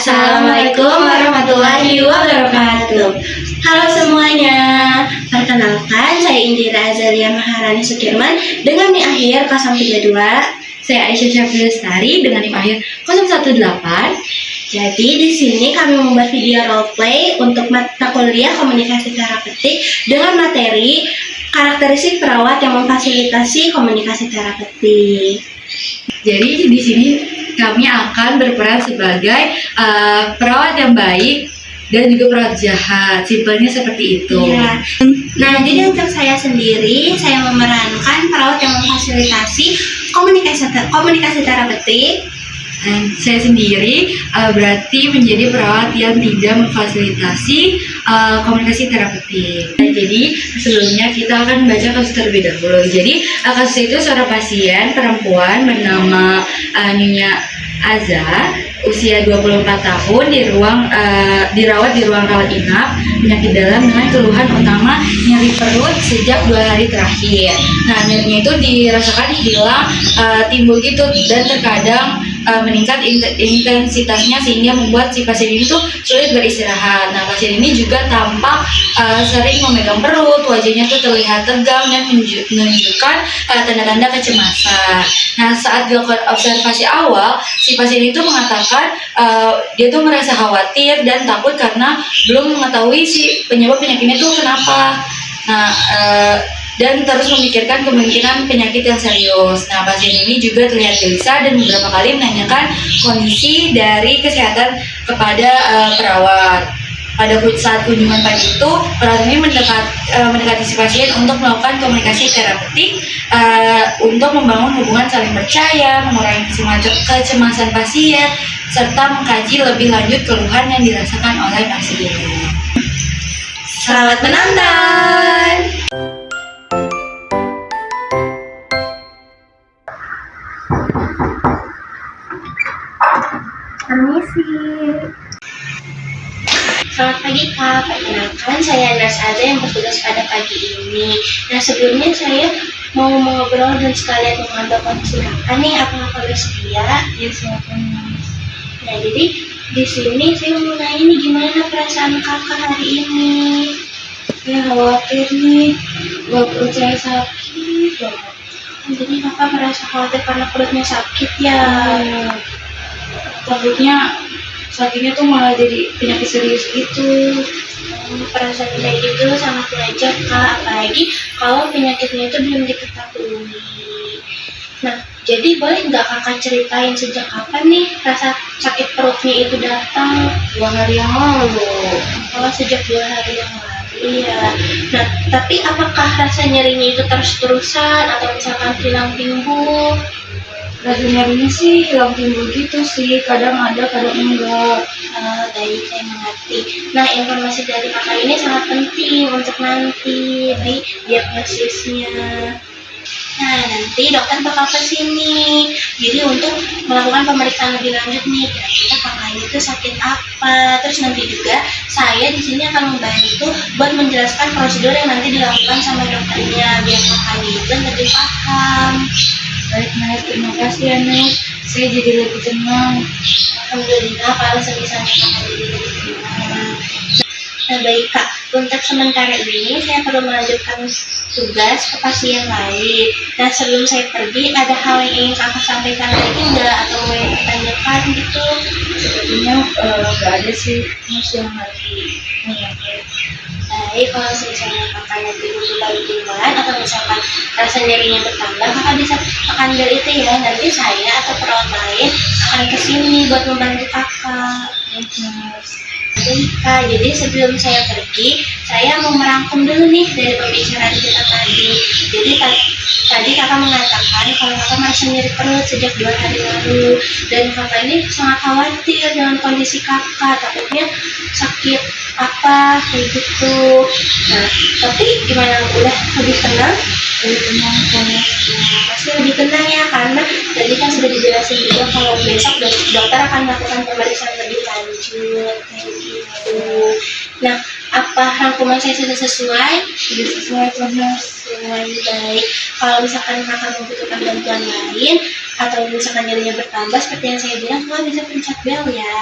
Assalamualaikum warahmatullahi wabarakatuh. Halo semuanya, perkenalkan saya Indira Azalia Maharani Sukirman dengan NIM akhir 032. Saya Aisyah Syafri Lestari dengan NIM akhir 018. Jadi di sini kami membuat video roleplay untuk mata kuliah komunikasi terapeutik dengan materi karakteristik perawat yang memfasilitasi komunikasi terapeutik. Jadi di sini kami akan berperan sebagai perawat yang baik dan juga perawat jahat. Simpelnya seperti itu. Ya. Nah, jadi untuk saya sendiri, saya memerankan perawat yang memfasilitasi komunikasi terapeutik. Dan saya sendiri berarti menjadi perawat yang tidak memfasilitasi komunikasi terapeutik. Nah, jadi sebelumnya kita akan membaca kasus terlebih dahulu. Jadi kasus itu seorang pasien perempuan bernama Nyonya Aza, usia 24 tahun, dirawat di ruang rawat inap penyakit dalam dengan keluhan utama nyeri perut sejak 2 hari terakhir. Nah, nyerinya itu dirasakan hilang, timbul gitu dan terkadang meningkat intensitasnya sehingga membuat si pasien ini tuh sulit beristirahat. Nah, pasien ini juga tampak sering memegang perut, wajahnya tuh terlihat tegang dan menunjukkan tanda-tanda kecemasan. Nah, saat dilakukan observasi awal, si pasien itu mengatakan dia tuh merasa khawatir dan takut karena belum mengetahui si penyebab penyakitnya tuh kenapa. Nah, dan terus memikirkan kemungkinan penyakit yang serius. Nah, pasien ini juga terlihat gelisah dan beberapa kali menanyakan kondisi dari kesehatan kepada perawat. Pada saat kunjungan pagi itu, perawat ini mendekati si pasien untuk melakukan komunikasi terapeutik, untuk membangun hubungan saling percaya, mengurangi kecemasan pasien, serta mengkaji lebih lanjut keluhan yang dirasakan oleh pasien. Selamat menonton! Permisi. Selamat pagi Kak, perkenalkan saya Nurse Aza yang bertugas pada pagi ini. Nah, sebelumnya saya mau mengobrol dan sekalian mengambil kondisi Kakak nih, apakah Kakak bersedia? Ya, silakan. Nah, jadi di sini saya mau nanya nih, gimana perasaan Kakak hari ini? Ya, khawatir nih, perut saya sakit banget. Jadi Kakak merasa khawatir karena perutnya sakit ya? Takutnya sakitnya tuh malah jadi penyakit serius gitu. Perasaan kayak gitu sangat wajar Kak, apalagi kalau penyakitnya itu belum diketahui. Nah, jadi boleh nggak Kakak ceritain sejak kapan nih rasa sakit perutnya itu datang? 2 hari yang lalu. Kalau sejak 2 hari yang lalu, iya. Nah, tapi apakah rasa nyerinya itu terus-terusan atau misalkan hilang timbul? Rasa nyerinya sih hilang timbul gitu sih, kadang ada, kadang enggak. Baik, saya mengerti. Nah, informasi dari Kakak ini sangat penting untuk nanti di diagnosisnya. Nah, nanti dokter bakal kesini. Jadi untuk melakukan pemeriksaan lebih lanjut nih, kira-kira Kakak itu sakit apa. Terus nanti juga saya di sini akan membantu buat menjelaskan prosedur yang nanti dilakukan sama dokternya biar Kakaknya itu lebih paham. Baik, Nurse, terima kasih ya, Nurse. Saya jadi lebih tenang. Alhamdulillah kalau sebisanya Kakak jadi lebih tenang. Nah, baik Kak, untuk sementara ini saya perlu melanjutkan tugas ke pasien lain. Nah, sebelum saya pergi, ada hal yang ingin Kakak sampaikan lagi nggak atau mau yang ditanyakan gitu? Sepertinya nggak ada sih, Nurse, yang lagi menyakit. Baik, kalau misalnya Kakak nanti butuh bantuan atau misalkan rasa nyerinya bertambah, Kakak bisa tekan bel itu ya. Nanti saya atau perawat lain akan kesini buat membantu Kakak. Baik Kak, jadi sebelum saya pergi, saya mau merangkum dulu nih dari pembicaraan kita tadi. Jadi tadi Kakak mengatakan kalau Kakak merasa nyeri perut sejak 2 hari lalu, dan Kakak ini sangat khawatir dengan kondisi Kakak, takutnya sakit apa kayak gitu. Nah, tapi gimana, udah lebih tenang? Lebih tenang, Pasti lebih tenang ya, karena tadi kan sudah dijelasin juga kalau besok dokter akan melakukan pemeriksaan lebih lanjut kayak gitu. Nah, apa rangkuman saya sudah sesuai? Sudah sesuai, Nurse. Sesuai, baik. Kalau misalkan Kakak membutuhkan bantuan lain atau misalkan nyerinya bertambah seperti yang saya bilang, Kakak bisa pencet bel ya.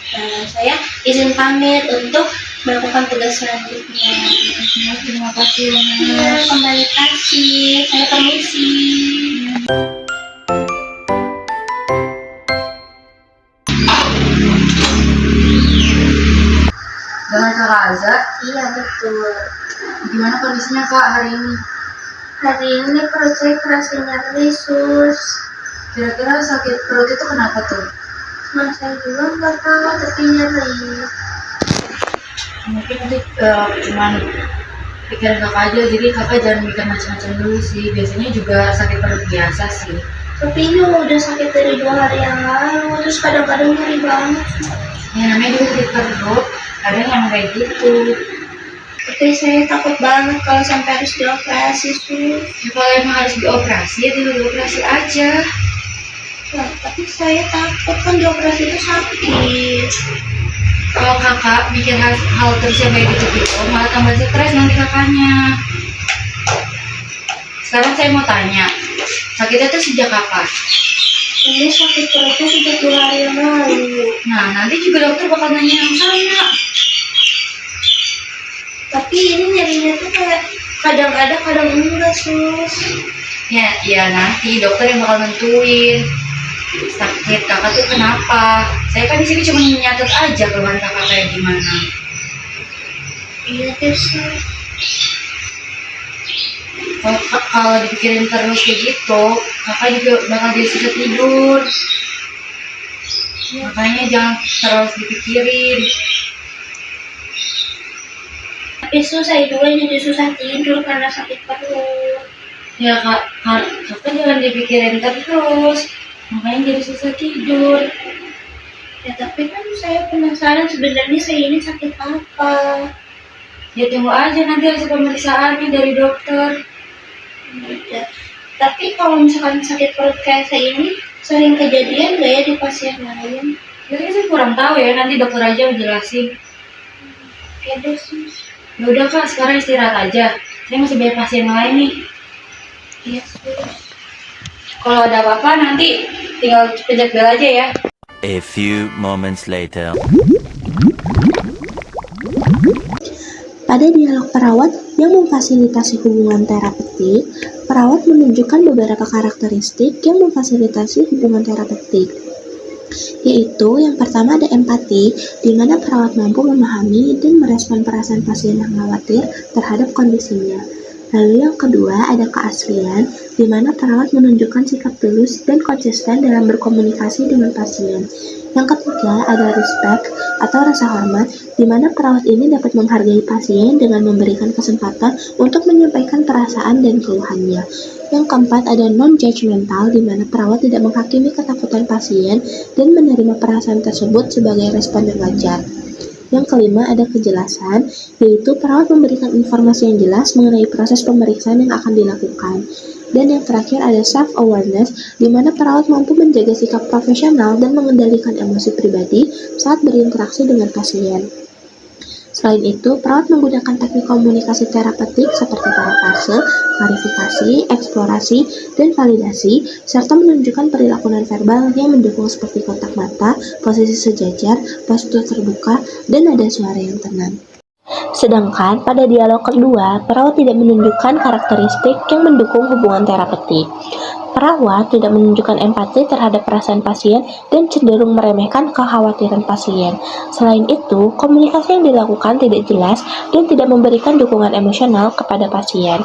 Nah, saya izin pamit untuk melakukan tugas selanjutnya. Ya, terima kasih Ya, banyak. kembali kasih. Saya permisi. Dengan Kakak Aza, Iya, betul. gimana kondisinya Kak hari ini? Hari ini perut saya kerasa nyeri, sus. Kira-kira sakit perut itu kenapa tuh? Nah, saya juga nggak tahu, tapi nyeri. Mungkin nanti cuman pikiran Kakak aja, jadi Kakak jangan mikir macam-macam dulu sih. Biasanya juga sakit perut biasa sih. Tapi ini udah sakit dari 2 hari yang lalu, terus kadang-kadang nyeri banget. Ya namanya juga sakit perut, kadang yang kayak gitu. Tapi saya takut banget kalau sampai harus dioperasi, sus. Ya, kalau emang harus dioperasi, ya tinggal dioperasi aja. Nah, tapi saya takut kan dioperasi itu sakit. Kalau Kakak mikir hal terus yang kayak gitu, malah tambah stres nanti Kakaknya. Sekarang saya mau tanya, sakitnya tuh sejak kapan? Ini sakit perutnya sudah 2 hari yang lalu. Nah, nanti juga dokter bakal nanya yang sama. Tapi ini nyerinya tuh kayak kadang ada, kadang enggak, sus. Ya nanti dokter yang bakal nentuin sakit Kakak tuh kenapa. Saya kan di sini cuma nyatet aja keluhan Kakak kayak gimana. Iya deh, sus. Kalau dipikirin terus kayak gitu, Kakak juga bakal jadi susah tidur. Makanya jangan terus dipikirin. Tapi sus, saya juga jadi susah tidur karena sakit perut. Ya Kakak jangan dipikirin terus. Makanya jadi susah tidur. Ya tapi kan saya penasaran sebenarnya saya ini sakit apa. Ya tunggu aja nanti hasil pemeriksaannya dari dokter. Ya. Tapi kalau misalkan sakit perut kayak saya ini sering kejadian nggak ya di pasien lain? Jadi saya kurang tahu ya, nanti dokter aja menjelasin. Ya deh, sus. Ya udah Kak, sekarang istirahat aja. Saya masih banyak pasien lain nih. Iya, sus. Kalau ada apa-apa nanti tinggal pencet bel aja ya. A few moments later. Pada dialog perawat yang memfasilitasi hubungan terapeutik, perawat menunjukkan beberapa karakteristik yang memfasilitasi hubungan terapeutik. Yaitu yang pertama ada empati, di mana perawat mampu memahami dan merespon perasaan pasien yang khawatir terhadap kondisinya. Lalu yang kedua ada keaslian, di mana perawat menunjukkan sikap tulus dan konsisten dalam berkomunikasi dengan pasien. Yang ketiga ada respect atau rasa hormat, di mana perawat ini dapat menghargai pasien dengan memberikan kesempatan untuk menyampaikan perasaan dan keluhannya. Yang keempat ada non-judgmental, di mana perawat tidak menghakimi ketakutan pasien dan menerima perasaan tersebut sebagai respon yang wajar. Yang kelima ada kejelasan, yaitu perawat memberikan informasi yang jelas mengenai proses pemeriksaan yang akan dilakukan. Dan yang terakhir ada self-awareness, di mana perawat mampu menjaga sikap profesional dan mengendalikan emosi pribadi saat berinteraksi dengan pasien. Selain itu, perawat menggunakan teknik komunikasi terapeutik seperti parafrase, klarifikasi, eksplorasi, dan validasi, serta menunjukkan perilaku nonverbal yang mendukung seperti kontak mata, posisi sejajar, postur terbuka, dan nada suara yang tenang. Sedangkan pada dialog kedua, perawat tidak menunjukkan karakteristik yang mendukung hubungan terapeutik. Perawat tidak menunjukkan empati terhadap perasaan pasien dan cenderung meremehkan kekhawatiran pasien. Selain itu, komunikasi yang dilakukan tidak jelas dan tidak memberikan dukungan emosional kepada pasien.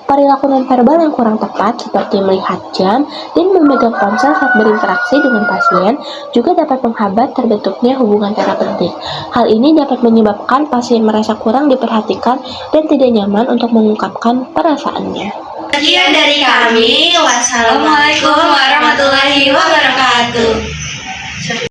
Perilaku nonverbal yang kurang tepat seperti melihat jam dan memegang ponsel saat berinteraksi dengan pasien juga dapat menghambat terbentuknya hubungan terapeutik. Hal ini dapat menyebabkan pasien merasa kurang diperhatikan dan tidak nyaman untuk mengungkapkan perasaannya. Sekian dari kami. Wassalamualaikum warahmatullahi wabarakatuh.